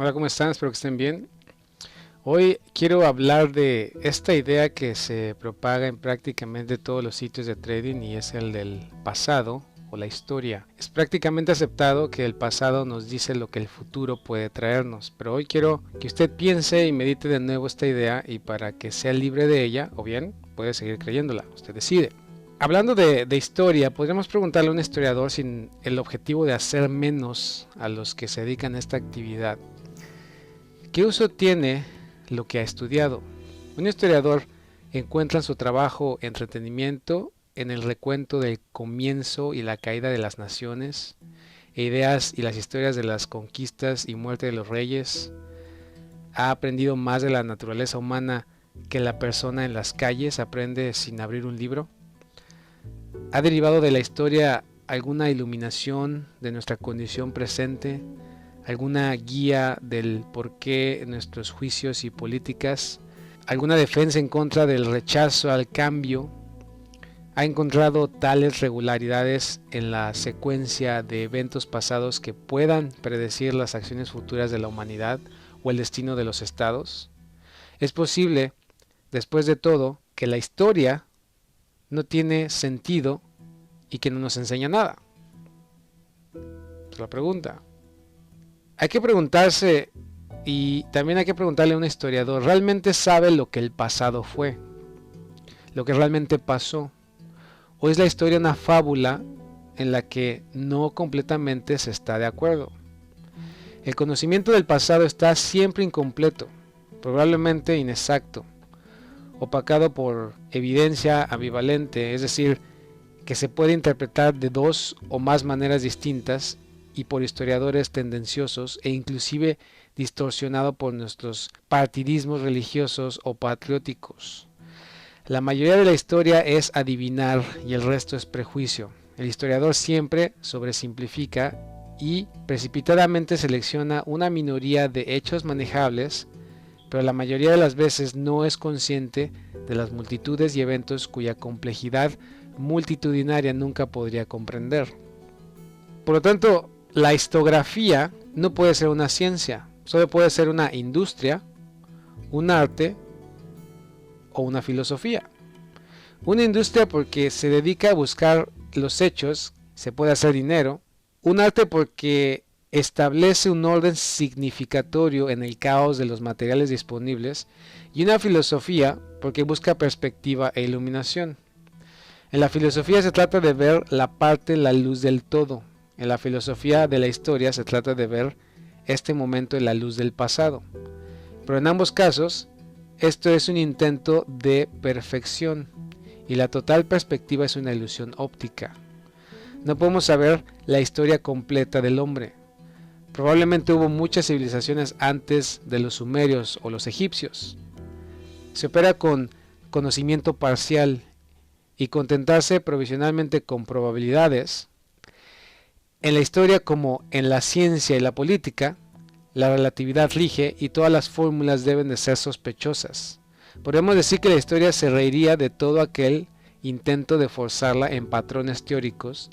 Hola, ¿cómo están? Espero que estén bien. Hoy quiero hablar de esta idea que se propaga en prácticamente todos los sitios de trading y es el del pasado o la historia. Es prácticamente aceptado que el pasado nos dice lo que el futuro puede traernos, pero hoy quiero que usted piense y medite de nuevo esta idea y para que sea libre de ella, o bien puede seguir creyéndola, usted decide. Hablando de historia, podríamos preguntarle a un historiador sin el objetivo de hacer menos a los que se dedican a esta actividad. ¿Qué uso tiene lo que ha estudiado? Un historiador encuentra en su trabajo entretenimiento en el recuento del comienzo y la caída de las naciones, e ideas y las historias de las conquistas y muerte de los reyes. Ha aprendido más de la naturaleza humana que la persona en las calles aprende sin abrir un libro. ¿Ha derivado de la historia alguna iluminación de nuestra condición presente? ¿Alguna guía del por qué nuestros juicios y políticas? ¿Alguna defensa en contra del rechazo al cambio? ¿Ha encontrado tales regularidades en la secuencia de eventos pasados que puedan predecir las acciones futuras de la humanidad o el destino de los estados? ¿Es posible, después de todo, que la historia no tiene sentido y que no nos enseña nada? Es la pregunta. Hay que preguntarse, y también hay que preguntarle a un historiador, ¿realmente sabe lo que el pasado fue? ¿Lo que realmente pasó? ¿O es la historia una fábula en la que no completamente se está de acuerdo? El conocimiento del pasado está siempre incompleto, probablemente inexacto, opacado por evidencia ambivalente, es decir, que se puede interpretar de dos o más maneras distintas y por historiadores tendenciosos e inclusive distorsionado por nuestros partidismos religiosos o patrióticos. La mayoría de la historia es adivinar y el resto es prejuicio. El historiador siempre sobresimplifica y precipitadamente selecciona una minoría de hechos manejables, pero la mayoría de las veces no es consciente de las multitudes y eventos cuya complejidad multitudinaria nunca podría comprender. Por lo tanto, la historiografía no puede ser una ciencia, solo puede ser una industria, un arte o una filosofía. Una industria porque se dedica a buscar los hechos, se puede hacer dinero. Un arte porque establece un orden significatorio en el caos de los materiales disponibles. Y una filosofía porque busca perspectiva e iluminación. En la filosofía se trata de ver la parte, la luz del todo. En la filosofía de la historia se trata de ver este momento en la luz del pasado. Pero en ambos casos, esto es un intento de perfección y la total perspectiva es una ilusión óptica. No podemos saber la historia completa del hombre. Probablemente hubo muchas civilizaciones antes de los sumerios o los egipcios. Se opera con conocimiento parcial y contentarse provisionalmente con probabilidades. En la historia como en la ciencia y la política, la relatividad rige y todas las fórmulas deben de ser sospechosas. Podemos decir que la historia se reiría de todo aquel intento de forzarla en patrones teóricos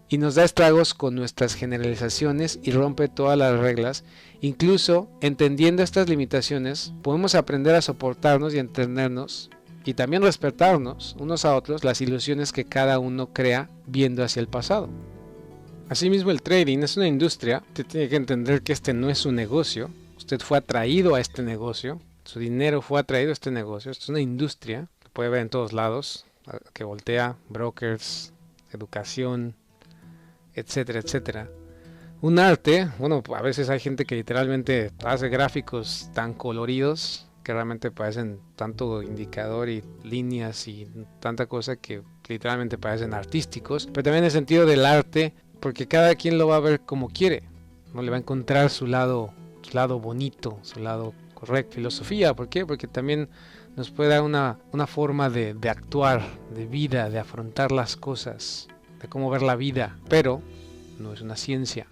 y nos da estragos con nuestras generalizaciones y rompe todas las reglas. Incluso entendiendo estas limitaciones, podemos aprender a soportarnos y entendernos y también respetarnos unos a otros las ilusiones que cada uno crea viendo hacia el pasado. Asimismo, el trading es una industria. Usted tiene que entender que este no es un negocio. Usted fue atraído a este negocio. Su dinero fue atraído a este negocio. Esto es una industria que puede ver en todos lados, que voltea, brokers, educación, etcétera, etcétera. Un arte, bueno, a veces hay gente que literalmente hace gráficos tan coloridos que realmente parecen tanto indicador y líneas y tanta cosa que literalmente parecen artísticos, pero también en el sentido del arte, porque cada quien lo va a ver como quiere, no le va a encontrar su lado bonito, su lado correcto. Filosofía, ¿por qué? Porque también nos puede dar una forma de actuar, de vida, de afrontar las cosas, de cómo ver la vida, pero no es una ciencia.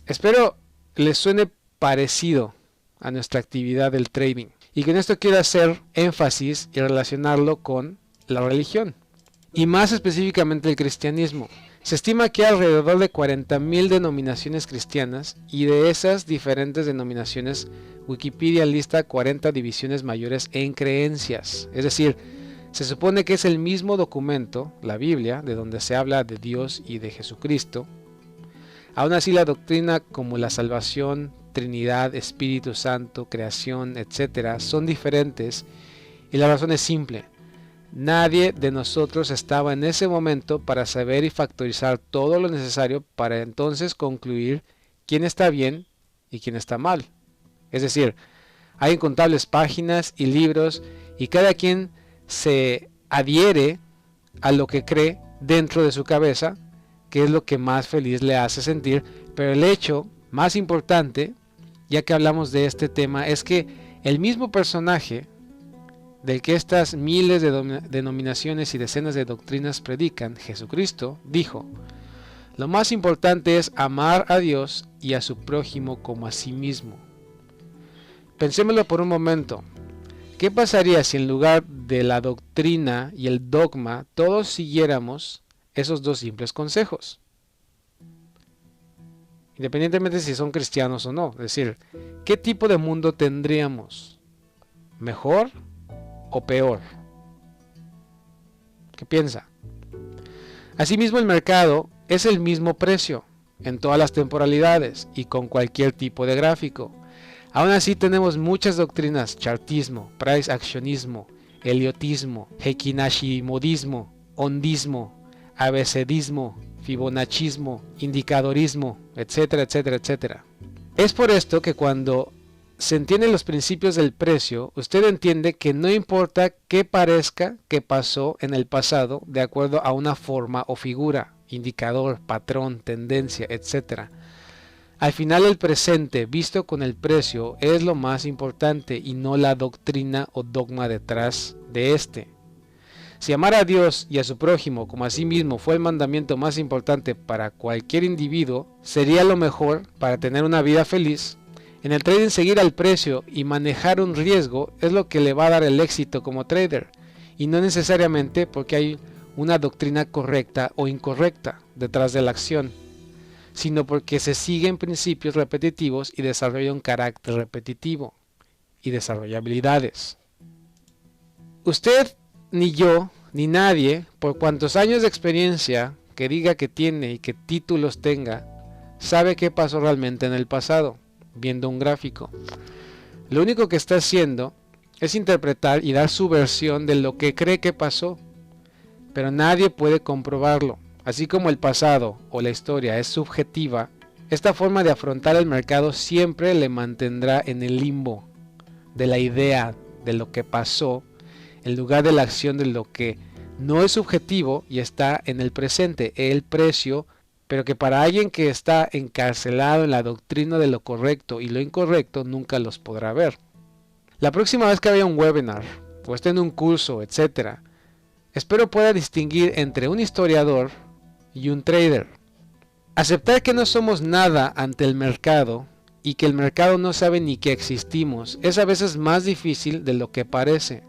Espero les suene parecido a nuestra actividad del trading y con esto quiero hacer énfasis y relacionarlo con la religión. y más específicamente el cristianismo. Se estima que hay alrededor de 40.000 denominaciones cristianas, y de esas diferentes denominaciones, Wikipedia lista 40 divisiones mayores en creencias. Es decir, se supone que es el mismo documento, la Biblia, de donde se habla de Dios y de Jesucristo. Aún así, la doctrina como la salvación, Trinidad, Espíritu Santo, creación, etc., son diferentes, y la razón es simple. Nadie de nosotros estaba en ese momento para saber y factorizar todo lo necesario para entonces concluir quién está bien y quién está mal. Es decir, hay incontables páginas y libros, y cada quien se adhiere a lo que cree dentro de su cabeza, que es lo que más feliz le hace sentir. Pero el hecho más importante, ya que hablamos de este tema, es que el mismo personaje del que estas miles de denominaciones y decenas de doctrinas predican, Jesucristo, dijo: lo más importante es amar a Dios y a su prójimo como a sí mismo. Pensémoslo por un momento. ¿Qué pasaría si en lugar de la doctrina y el dogma todos siguiéramos esos dos simples consejos? Independientemente si son cristianos o no. Es decir, ¿qué tipo de mundo tendríamos? ¿Mejor o peor? ¿Qué piensa? Asimismo, el mercado es el mismo precio en todas las temporalidades y con cualquier tipo de gráfico. Aún así tenemos muchas doctrinas: chartismo, price accionismo, heliotismo, heikinashimodismo, ondismo, abecedismo, fibonachismo, indicadorismo, etcétera, etcétera, etcétera. Es por esto que cuando se entienden los principios del precio, usted entiende que no importa qué parezca que pasó en el pasado de acuerdo a una forma o figura, indicador, patrón, tendencia, etc. Al final, el presente visto con el precio es lo más importante y no la doctrina o dogma detrás de este. Si amar a Dios y a su prójimo como a sí mismo fue el mandamiento más importante para cualquier individuo, sería lo mejor para tener una vida feliz. En el trading, seguir al precio y manejar un riesgo es lo que le va a dar el éxito como trader, y no necesariamente porque hay una doctrina correcta o incorrecta detrás de la acción, sino porque se siguen principios repetitivos y desarrolla un carácter repetitivo y desarrolla habilidades. Usted, ni yo, ni nadie, por cuantos años de experiencia que diga que tiene y qué títulos tenga, sabe qué pasó realmente en el pasado, viendo un gráfico. Lo único que está haciendo es interpretar y dar su versión de lo que cree que pasó, pero nadie puede comprobarlo. Así como el pasado o la historia es subjetiva, esta forma de afrontar el mercado siempre le mantendrá en el limbo de la idea de lo que pasó, en lugar de la acción de lo que no es subjetivo y está en el presente, el precio, pero que para alguien que está encarcelado en la doctrina de lo correcto y lo incorrecto nunca los podrá ver. La próxima vez que haya un webinar o esté en un curso, etc., espero pueda distinguir entre un historiador y un trader. Aceptar que no somos nada ante el mercado y que el mercado no sabe ni que existimos es a veces más difícil de lo que parece.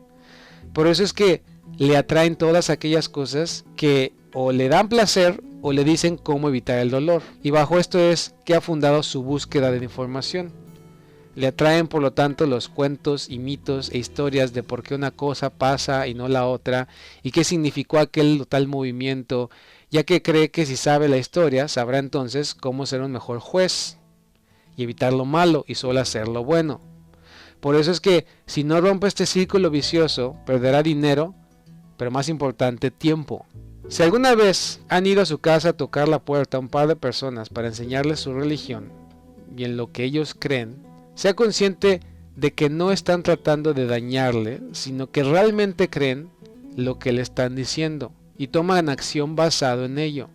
Por eso es que le atraen todas aquellas cosas que o le dan placer o le dicen cómo evitar el dolor. Y bajo esto es que ha fundado su búsqueda de información. Le atraen por lo tanto los cuentos y mitos e historias de por qué una cosa pasa y no la otra, y qué significó aquel o tal movimiento, ya que cree que si sabe la historia sabrá entonces cómo ser un mejor juez y evitar lo malo y solo hacer lo bueno. Por eso es que si no rompe este círculo vicioso, perderá dinero, pero más importante, tiempo. Si alguna vez han ido a su casa a tocar la puerta a un par de personas para enseñarles su religión y en lo que ellos creen, sea consciente de que no están tratando de dañarle, sino que realmente creen lo que le están diciendo y toman acción basado en ello.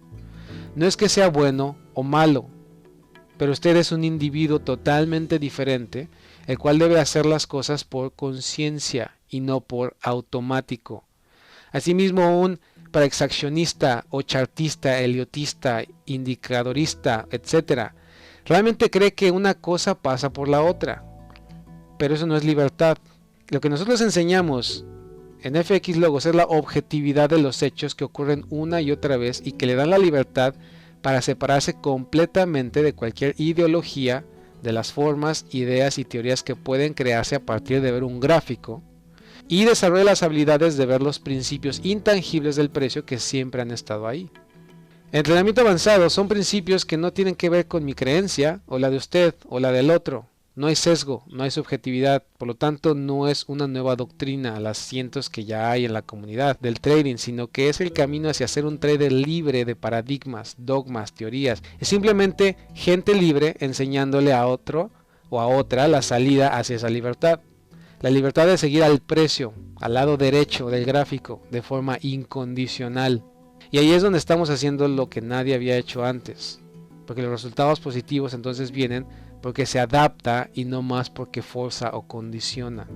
No es que sea bueno o malo, pero usted es un individuo totalmente diferente, el cual debe hacer las cosas por conciencia y no por automático. Asimismo, un praexaccionista o chartista, heliotista, indicadorista, etc., realmente cree que una cosa pasa por la otra, pero eso no es libertad. Lo que nosotros enseñamos en FX Logos es la objetividad de los hechos que ocurren una y otra vez y que le dan la libertad para separarse completamente de cualquier ideología, de las formas, ideas y teorías que pueden crearse a partir de ver un gráfico, y desarrolla las habilidades de ver los principios intangibles del precio que siempre han estado ahí. Entrenamiento avanzado son principios que no tienen que ver con mi creencia, o la de usted, o la del otro. No hay sesgo, no hay subjetividad, por lo tanto no es una nueva doctrina a las cientos que ya hay en la comunidad del trading, sino que es el camino hacia ser un trader libre de paradigmas, dogmas, teorías. Es simplemente gente libre enseñándole a otro o a otra la salida hacia esa libertad. La libertad de seguir al precio, al lado derecho del gráfico, de forma incondicional. Y ahí es donde estamos haciendo lo que nadie había hecho antes, porque los resultados positivos entonces vienen porque se adapta y no más porque forza o condiciona.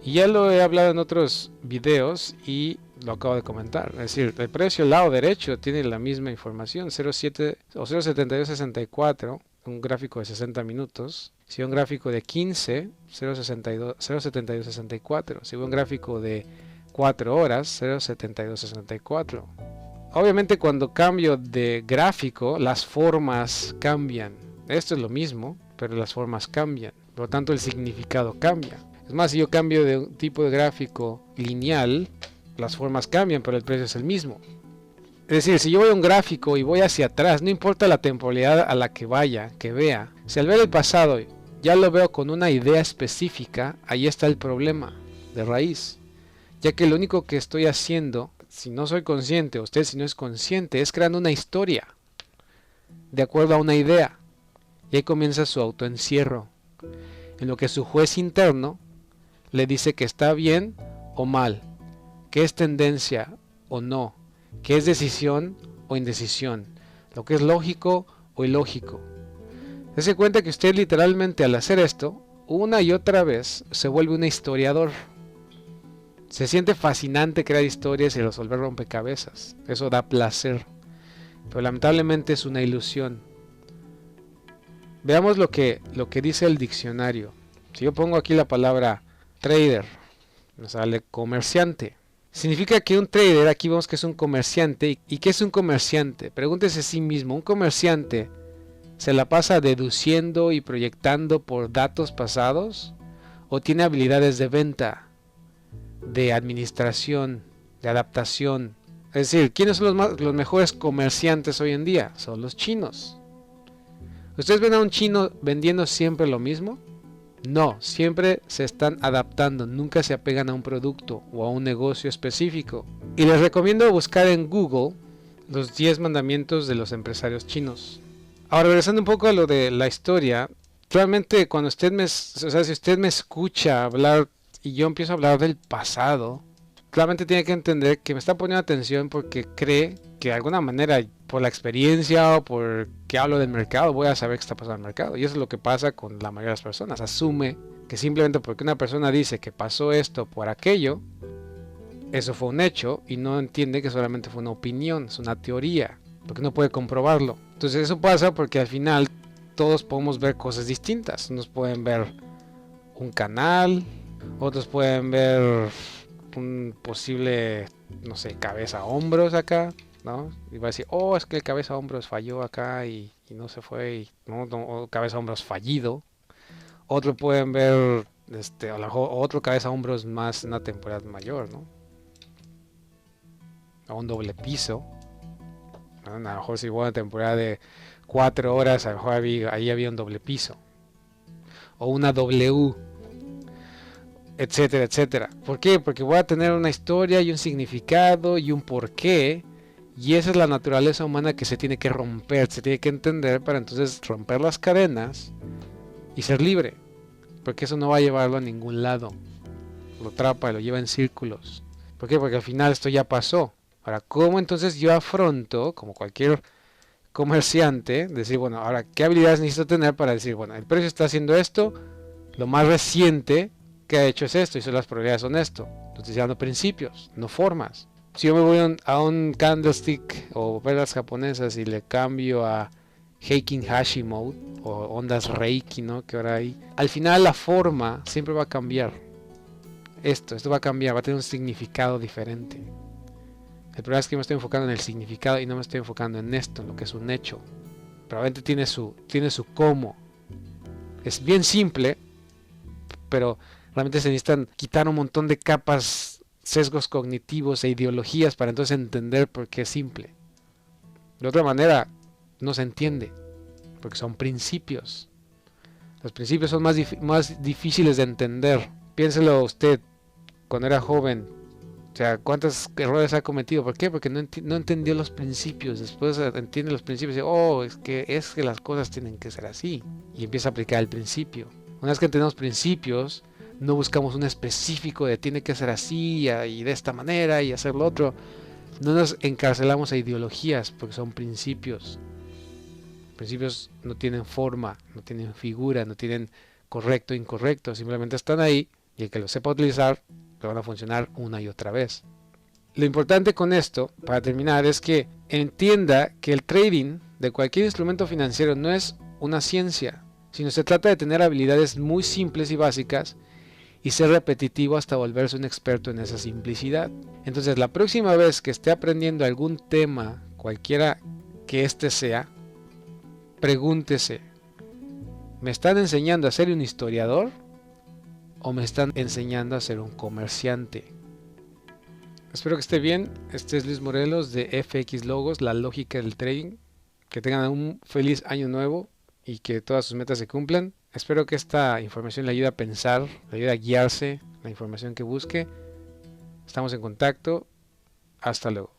Y ya lo he hablado en otros videos y lo acabo de comentar. Es decir, el precio al lado derecho tiene la misma información, 0.7 o 0.7264, un gráfico de 60 minutos. Si un gráfico de 15, 0.7264. Si un gráfico de 4 horas, 0.7264. Obviamente cuando cambio de gráfico, las formas cambian. Esto es lo mismo, pero las formas cambian. Por lo tanto, el significado cambia. Es más, si yo cambio de un tipo de gráfico lineal, las formas cambian, pero el precio es el mismo. Es decir, si yo voy a un gráfico y voy hacia atrás, no importa la temporalidad a la que vaya, que vea. Si al ver el pasado ya lo veo con una idea específica, ahí está el problema de raíz. Ya que lo único que estoy haciendo, si no soy consciente, usted si no es consciente, es creando una historia de acuerdo a una idea. Y ahí comienza su autoencierro, en lo que su juez interno le dice que está bien o mal, que es tendencia o no, que es decisión o indecisión, lo que es lógico o ilógico. Dese cuenta que usted literalmente al hacer esto, una y otra vez se vuelve un historiador. Se siente fascinante crear historias y resolver rompecabezas. Eso da placer, pero lamentablemente es una ilusión. Veamos lo que dice el diccionario. Si yo pongo aquí la palabra trader, me sale comerciante. Significa que un trader, aquí vemos que es un comerciante. ¿Y qué es un comerciante? Pregúntese a sí mismo. ¿Un comerciante se la pasa deduciendo y proyectando por datos pasados? ¿O tiene habilidades de venta, de administración, de adaptación? Es decir, ¿quiénes son los mejores comerciantes hoy en día? Son los chinos. ¿Ustedes ven a un chino vendiendo siempre lo mismo? No, siempre se están adaptando, nunca se apegan a un producto o a un negocio específico. Y les recomiendo buscar en Google los 10 mandamientos de los empresarios chinos. Ahora, regresando un poco a lo de la historia, realmente cuando si usted me escucha hablar y yo empiezo a hablar del pasado, claramente tiene que entender que me está poniendo atención porque cree que de alguna manera, por la experiencia o por que hablo del mercado, voy a saber qué está pasando en el mercado. Y eso es lo que pasa con la mayoría de las personas. Asume que simplemente porque una persona dice que pasó esto por aquello, eso fue un hecho, y no entiende que solamente fue una opinión, es una teoría, porque no puede comprobarlo. Entonces eso pasa porque al final todos podemos ver cosas distintas. Unos pueden ver un canal, otros pueden ver un posible, no sé, cabeza-hombros acá, ¿no? Y va a decir, oh, es que el cabeza-hombros falló acá y no se fue, o cabeza-hombros fallido. Otro pueden ver, a lo mejor otro cabeza-hombros más en una temporada mayor, ¿no? O un doble piso, ¿no? A lo mejor si hubo una temporada de 4 horas, a lo mejor ahí había un doble piso. O una W, etcétera, etcétera. ¿Por qué? Porque voy a tener una historia y un significado y un porqué, y esa es la naturaleza humana que se tiene que romper, se tiene que entender para entonces romper las cadenas y ser libre, porque eso no va a llevarlo a ningún lado, lo atrapa, lo lleva en círculos. ¿Por qué? Porque al final esto ya pasó. Ahora, ¿cómo entonces yo afronto, como cualquier comerciante, decir, bueno, ahora, ¿qué habilidades necesito tener para decir, bueno, el precio está haciendo esto, lo más reciente que ha hecho es esto, y las probabilidades son esto? Entonces, estoy dando principios, no formas. Si yo me voy a un candlestick o velas japonesas y le cambio a Heikin Hashi Mode o ondas Reiki, ¿no? Que ahora hay, al final la forma siempre va a cambiar. esto va a cambiar, va a tener un significado diferente. El problema es que yo me estoy enfocando en el significado y no me estoy enfocando en esto, en lo que es un hecho. Probablemente tiene su cómo. Es bien simple, pero realmente se necesitan quitar un montón de capas, sesgos cognitivos e ideologías para entonces entender por qué es simple. De otra manera, no se entiende, porque son principios. Los principios son más difíciles de entender. Piénselo usted cuando era joven. O sea, ¿cuántos errores ha cometido? ¿Por qué? Porque no entendió los principios. Después entiende los principios y dice, oh, es que las cosas tienen que ser así. Y empieza a aplicar el principio. Una vez que entendemos principios, no buscamos un específico de tiene que ser así y de esta manera y hacer lo otro. No nos encarcelamos a ideologías porque son principios. Principios no tienen forma, no tienen figura, no tienen correcto o incorrecto. Simplemente están ahí y el que lo sepa utilizar le van a funcionar una y otra vez. Lo importante con esto, para terminar, es que entienda que el trading de cualquier instrumento financiero no es una ciencia, sino se trata de tener habilidades muy simples y básicas y ser repetitivo hasta volverse un experto en esa simplicidad. Entonces, la próxima vez que esté aprendiendo algún tema, cualquiera que éste sea, pregúntese, ¿me están enseñando a ser un historiador o me están enseñando a ser un comerciante? Espero que esté bien. Este es Luis Morelos de FX Logos, la lógica del trading. Que tengan un feliz año nuevo y que todas sus metas se cumplan. Espero que esta información le ayude a pensar, le ayude a guiarse la información que busque. Estamos en contacto. Hasta luego.